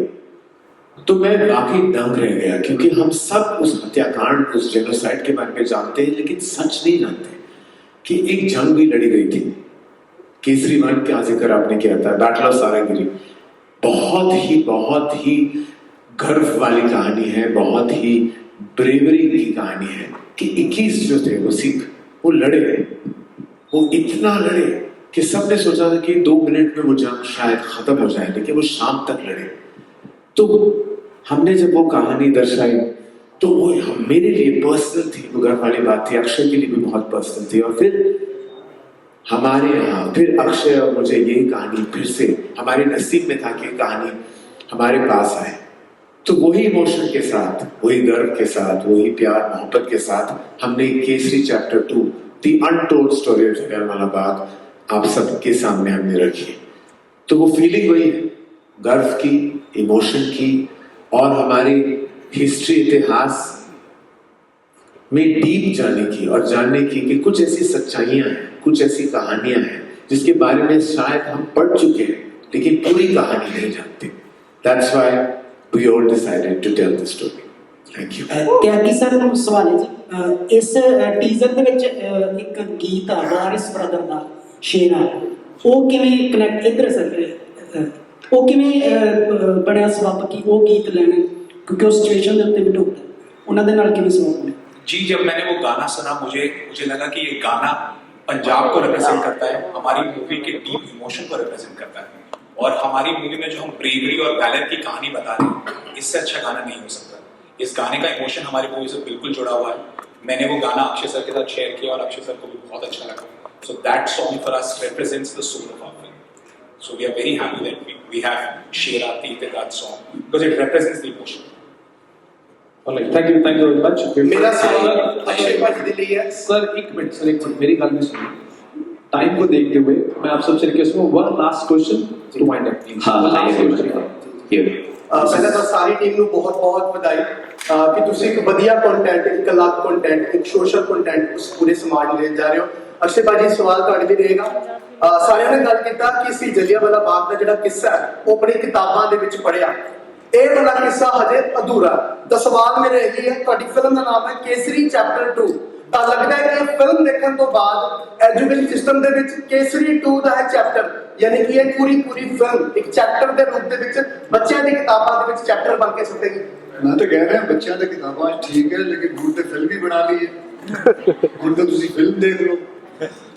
तो मैं वाकई दंग रह गया, क्योंकि हम सब उस हत्याकांड, उस जेनोसाइड के बारे में जानते हैं, लेकिन सच नहीं जानते कि एक जंग भी लड़ी गई थी। केसरी वन का जिक्र आपने किया था, बैटल ऑफ सारागिरी, बहुत ही गर्व वाली कहानी है, बहुत ही ब्रेवरी की कहानी है कि 21 जो थे वो सिख, वो लड़े, वो इतना लड़े कि सबने सोचा था कि 2 मिनट में वो जंग शायद खत्म हो जाए, लेकिन वो शाम तक लड़े। तो हमने जब वो कहानी दर्शाई तो वो मेरे लिए पर्सनल थी, वो गर्व वाली बात थी, अक्षय के लिए भी बहुत पर्सनल थी। और फिर हमारे यहाँ फिर अक्षय और मुझे ये कहानी फिर से हमारे नसीब में था कि कहानी हमारे पास आए, तो वही इमोशन के साथ, वही गर्व के साथ, वही प्यार मोहब्बत के साथ हमने Kesari chapter 2 the untold story of Jallianwala Bagh आप सबके सामने हमने रखी। तो वो फीलिंग वही है, गर्व की, इमोशन की, और हमारी हिस्ट्री, इतिहास में डीप जाने की और जानने की कि कुछ ऐसी सच्चाइयां हैं, कुछ ऐसी कहानियां हैं जिसके बारे में शायद हम पढ़ चुके हैं लेकिन पूरी कहानी नहीं जानते. That's why we all decided to tell the story. Thank you. Tyagi sir ਨੂੰ ਸਵਾਲ ਹੈ ਜੀ ਇਸ ਟੀਜ਼ਰ ਦੇ ਵਿੱਚ ਇੱਕ ਗੀਤ ਆ ਵਾਰਿਸ ਬ੍ਰਦਰ ਦਾ ਸ਼ੇਰਾ ਉਹ ਕਿਵੇਂ ਕਨੈਕਟ ਇਧਰ ਸਰ ਉਹ ਕਿਵੇਂ ਬਣਿਆ ਸਬਬ ਕਿ ਉਹ ਗੀਤ ਲੈਣਾ ਕਿਉਂਕਿ ਉਹ ਸਿਚੁਏਸ਼ਨ ਦੇ ਉੱਤੇ ਵੀ ਢੋਕਦਾ ਉਹਨਾਂ ਦੇ ਨਾਲ ਕਿਵੇਂ ਸਬਬ ਬਣਿਆ जी, जब मैंने वो गाना सुना मुझे लगा कि ये गाना पंजाब को रिप्रेजेंट करता है, हमारी मूवी के डीप इमोशन को रिप्रेजेंट करता है और हमारी मूवी में जो हम ब्रेवरी और वैलर की कहानी बता रहे हैं इससे अच्छा गाना नहीं हो सकता. इस गाने का इमोशन हमारी मूवी से बिल्कुल जुड़ा हुआ है. मैंने वो गाना अक्षय सर के साथ शेयर किया और अक्षय सर को भी बहुत अच्छा लगा. So that song for us represents the soul of our film. So we are very happy that we have Shera Teeth in that song because it represents the emotion. Thank you very much. मेरा सवाल अक्षय भाजी के लिए है. Sir एक minute मेरी गल में सुनिए. टाइम को देखते हुए मैं आप सबसे रिक्वेस्ट करूं one last question to wind up please. ਪਹਿਲਾਂ ਤਾਂ ਸਾਰੀ ਟੀਮ ਨੂੰ ਬਹੁਤ ਵਧਾਈ ਕਿ ਤੁਸੀਂ ਇੱਕ ਵਧੀਆ ਕੰਟੈਂਟ, ਇੱਕ ਅਲੱਗ ਕੰਟੈਂਟ, ਇੱਕ ਸੋਸ਼ਲ ਕੰਟੈਂਟ ਉਸ ਪੂਰੇ ਸਮਾਜ ਨੂੰ ਲੈ ਜਾ ਰਹੇ ਹੋ. ਅਕਸ਼ੇ ਭਾਜੀ ਸਵਾਲ ਤੁਹਾਡੇ ਲਈ ਰਹੇਗਾ. ਸਾਰਿਆਂ ਨੇ ਗੱਲ ਕੀਤਾ ਕਿ ਅਸੀਂ ਜਲਿਆਂਵਾਲਾ ਬਾਗ ਦਾ ਜਿਹੜਾ ਕਿੱਸਾ ਹੈ ਉਹ ਆਪਣੀ ਕਿਤਾਬਾਂ ਦੇ ਵਿੱਚ ਪੜ੍ਹਿਆ. ਇਹ ਵਾਲਾ ਕਿੱਸਾ ਹਜੇ ਅਧੂਰਾ. ਤਾਂ ਸਵਾਲ ਮੇਰੇ ਇਹੀ ਹੈ, ਤੁਹਾਡੀ ਫਿਲਮ ਦਾ ਨਾਮ ਹੈ ਕੇਸਰੀ ਚੈਪਟਰ 2. ਤਾਂ ਲੱਗਦਾ ਹੈ ਕਿ ਫਿਲਮ ਦੇਖਣ ਤੋਂ ਬਾਅਦ ਐਜੂਕੇਸ਼ਨ ਸਿਸਟਮ ਦੇ ਵਿੱਚ ਕੇਸਰੀ 2 ਦਾ ਹੈ ਚੈਪਟਰ, ਯਾਨੀ ਕਿ ਇਹ ਪੂਰੀ ਫਿਲਮ ਇੱਕ ਚੈਪਟਰ ਦੇ ਰੂਪ ਦੇ ਵਿੱਚ ਬੱਚਿਆਂ ਦੀ ਕਿਤਾਬਾਂ ਦੇ ਵਿੱਚ ਚੈਪਟਰ ਬਣ ਕੇ ਸੁੱਟੇਗੀ. ਮੈਂ ਤਾਂ ਕਹਿ ਰਿਹਾ ਬੱਚਿਆਂ ਦੀ ਕਿਤਾਬਾਂ ਠੀਕ ਹੈ ਲੇਕਿਨ ਹੁਣ ਤੇ ਫਿਲਮ ਹੀ ਬਣਾ ਲਈ ਹੈ. ਹੁਣ ਤਾਂ ਤੁਸੀਂ ਫਿਲਮ ਦੇਖ ਲਓ.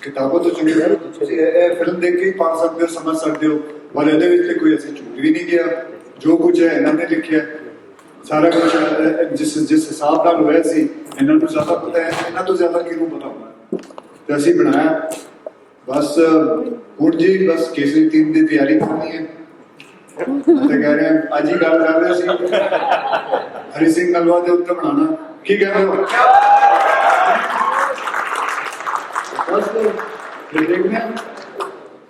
ਕਿਤਾਬਾਂ ਤਾਂ ਚੰਗੀ ਹੈ, ਤੁਸੀਂ ਇਹ ਫਿਲਮ ਦੇਖ ਕੇ ਹੀ ਪੜ੍ਹ ਸਕਦੇ ਹੋ, ਸਮਝ ਸਕਦੇ ਹੋ. ਪਰ ਇਹਦੇ ਵਿੱਚ ਤੇ ਕੋਈ ਅਸੀਂ ਝੂਠ ਵੀ ਨਹੀਂ ਗਿਆ. ਜੋ ਕੁਝ ਹੈ ਇਹਨਾਂ ਨੇ ਲਿਖਿਆ ਸਾਰਾ ਕੁਝ ਜਿਸ ਹਿਸਾਬ ਨਾਲ ਹੋਇਆ ਸੀ ਇਹਨਾਂ ਨੂੰ ਜ਼ਿਆਦਾ ਪਤਾ ਹੈ. ਇਹਨਾਂ ਤੋਂ ਜ਼ਿਆਦਾ ਕਿਹਨੂੰ ਪਤਾ ਹੋਣਾ ਤੇ ਅਸੀਂ ਬਣਾਇਆ. ਬਸ ਹੁਣ ਜੀ ਬਸ ਕੇਸਰੀ 3 ਦੀ ਤਿਆਰੀ ਕਰਨੀ ਹੈ. ਮੈਂ ਤਾਂ ਕਹਿ ਰਿਹਾ ਅੱਜ ਹੀ ਗੱਲ ਕਰ ਰਹੇ ਸੀ ਹਰੀ ਸਿੰਘ ਨਲਵਾ ਦੇ ਉੱਤੇ ਬਣਾਉਣਾ. ਕੀ ਕਹਿੰਦੇ ਹੋ? ਬਸ ਫਿਰ ਦੇਖਦੇ ਹਾਂ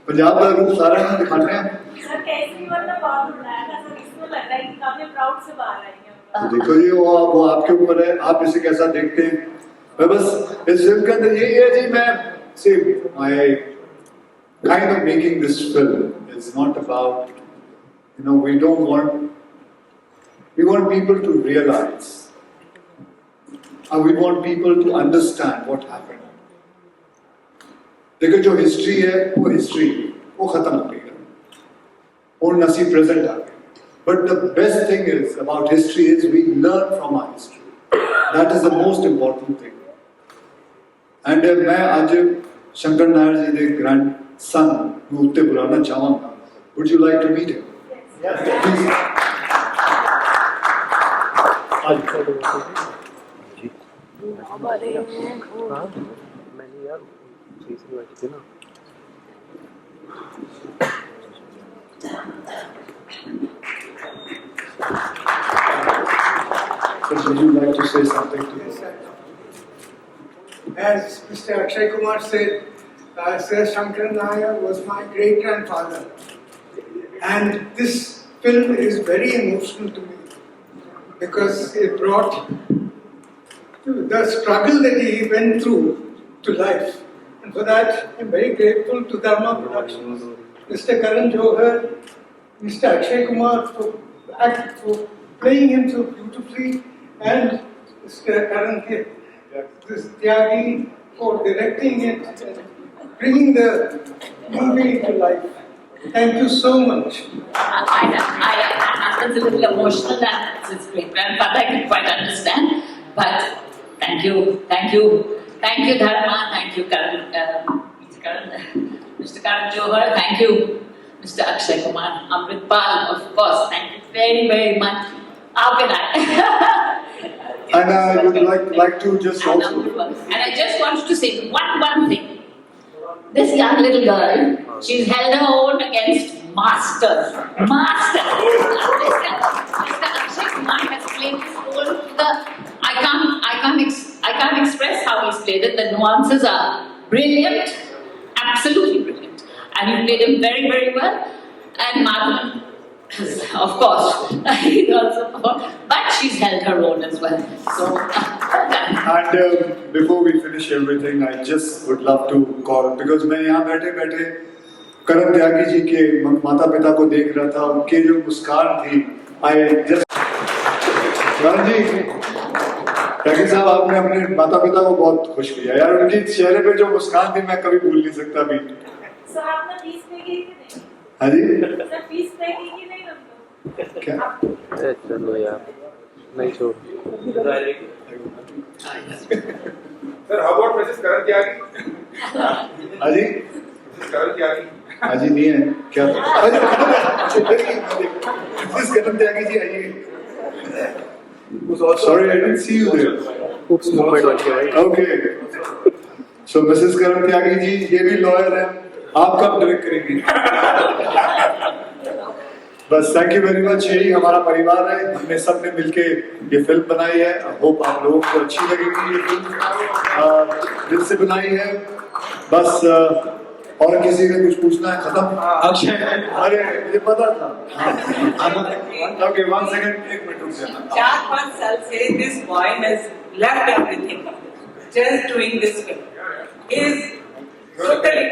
ਪੰਜਾਬ ਦਾ ਰੂਪ ਸਾਰਿਆਂ ਨੂੰ ਦਿਖਾਉਂਦੇ ਹਾਂ. सर कैसी वाला बात बनाया था सर, इसको लग रहा है कि काफी प्राउड से बाहर आएंगे. देखो जी वो आपके ऊपर है, आप इसे कैसा देखते हैं. मैं बस इस फिल्म के अंदर यही है जी, मैं सिर्फ my kind of making this film is not about we don't want, we want people to realize and we want people to understand what happened. देखो जो हिस्ट्री है वो हिस्ट्री वो खत्म हो गई है और नसीब प्रेजेंट आ गए. But the best thing is about history is we learn from our history. That is the most important thing. And मैं आज शंकर नायर जी के grandson को उत्ते बुलाना चाहूँगा. Would you like to meet him? Yes. Please. Would you like to say something to us? As Mr. Akshay Kumar said, Sir Shankar Nair was my great-grandfather. And this film is very emotional to me because it brought the struggle that he went through to life. And for that, I'm very grateful to Dharma Productions, Mr. Karan Johar, Mr. Akshay Kumar for playing him so beautifully, and Mr. Karan here, this Tyagi for directing it and bringing the movie to life. Thank you so much. I was a little emotional and it's great grandfather, I can quite understand. But thank you, Dharma, thank you, Mr. Karan Johar, thank you, Mr. Akshay Kumar, Amritpal, of course, thank you very, very much. How can I? And I would like to just also. And I just wanted to say one thing. This young little girl, she's held her own against masters. Mr. Akshay Kumar has played this role to the. I can't express how he's played it. The nuances are brilliant, absolutely brilliant, and he played him very, very well. And Madhavan, of course, he also, but she's held her own as well. So. And before we finish everything, I just would love to call because मैं यहाँ बैठे बैठे करण त्यागी जी के माता पिता को देख रहा था, उनके जो मुस्कान थी, I just करण जी, त्यागी साहब आपने अपने माता पिता को बहुत खुश किया यार, उनके चेहरे पे जो मुस्कान थी मैं कभी भूल नहीं सकता भी। सर आपने फीस पे की कि नहीं? हाँ जी? सर फीस पे की कि नहीं हमको? क्या? चलो यार, नहीं छोड़। सर हाउ अबाउट मिसेस करण त्यागी? हाँ जी? मिसेस करण त्यागी? हाँ जी नहीं है क्या? मिसेस करण त्यागी जी आइए। Sorry, I didn't see you there. Oops, movement बन गया। Okay. So मिसेस करण त्यागी जी ये भी लॉयर हैं, आप कब डायरेक्ट करेंगी? बस थैंक यू वेरी मच, यही हमारा परिवार है, हमने सब ने मिलके ये फिल्म बनाई है। आई होप आप लोगों को अच्छी लगेगी ये फिल्म, दिल से बनाई है। बस और किसी ने कुछ पूछना है? खत्म? अक्षय, अरे मुझे पता था। ओके 1 सेकंड, 1 मिनट रुक जाना। 4-5 साल से this boy has left everything just doing this film. He is totally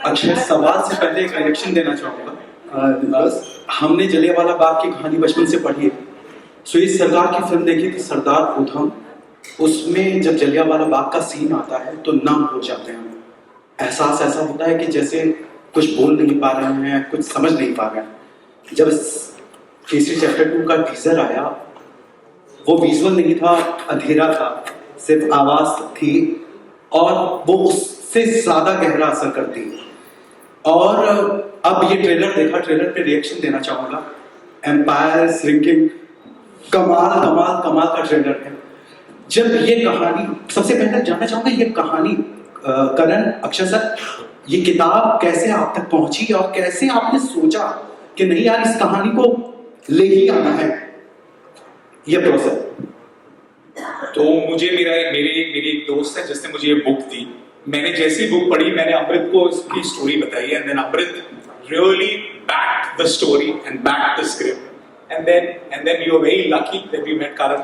Akshay, सवाल से पहले एक रिएक्शन देना चाहूंगा। हमने जलियांवाला बाग की कहानी बचपन से पढ़ी है, सो इस सरदार की फिल्म देखी थी, सरदार उधम। उसमें जब जलियांवाला बाग का सीन आता है तो नम हो जाते हैं, एहसास ऐसा होता है कि जैसे कुछ बोल नहीं पा रहे हैं, कुछ समझ नहीं पा रहे हैं। जब केसरी चैप्टर 2 का टीजर आया, वो विजुअल नहीं था, अंधेरा था, सिर्फ आवाज थी, और वो उससे ज्यादा गहरा असर करती। और अब ये ट्रेलर देखा, ट्रेलर पे रिएक्शन देना चाहूंगा। एम्पायर श्रिंकिंग, कमाल कमाल कमाल का ट्रेलर है। जब ये कहानी, सबसे पहले जानना चाहूंगा ये कहानी करण, अक्षय सर, ये किताब कैसे आप तक पहुंची और कैसे आपने सोचा कि नहीं यार इस कहानी को ले ही आना है, ये प्रोसेस? तो मुझे मेरे एक दोस्त है जिसने मुझे ये बुक दी। मैंने जैसी बुक पढ़ी, मैंने अमृत को इसकी स्टोरी बताई, and then Amrit really backed the story and backed the script. And then we were very lucky that we met Karan,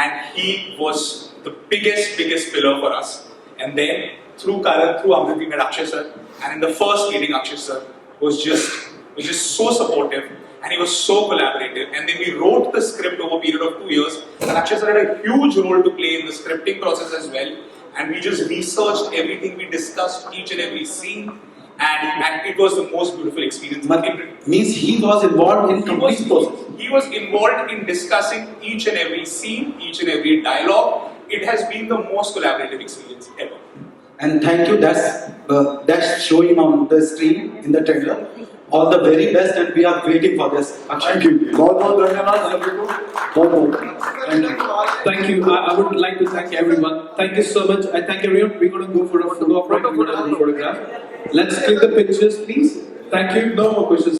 and he was the biggest pillar for us. And then through Karan, through Amrit, we met Akshay sir, and in the first meeting, Akshay sir was just so supportive, and he was so collaborative. And then we wrote the script over a period of 2 years, and Akshay sir had a huge role to play in the scripting process as well. And we just researched everything, we discussed each and every scene, and it was the most beautiful experience. Means he was involved in complete process. He was involved in discussing each and every scene, each and every dialogue. It has been the most collaborative experience ever. And thank you, that's showing on the screen in the trailer. All the very best, and we are waiting for this. Thank you. बहुत धन्यवाद सभी को, बहुत thank you. Thank you. I would like to thank everyone. Thank you so much. I thank everyone. We're going to go for a photo op, right? We're going to do a photograph. Let's click the pictures, please. Thank you. No more questions.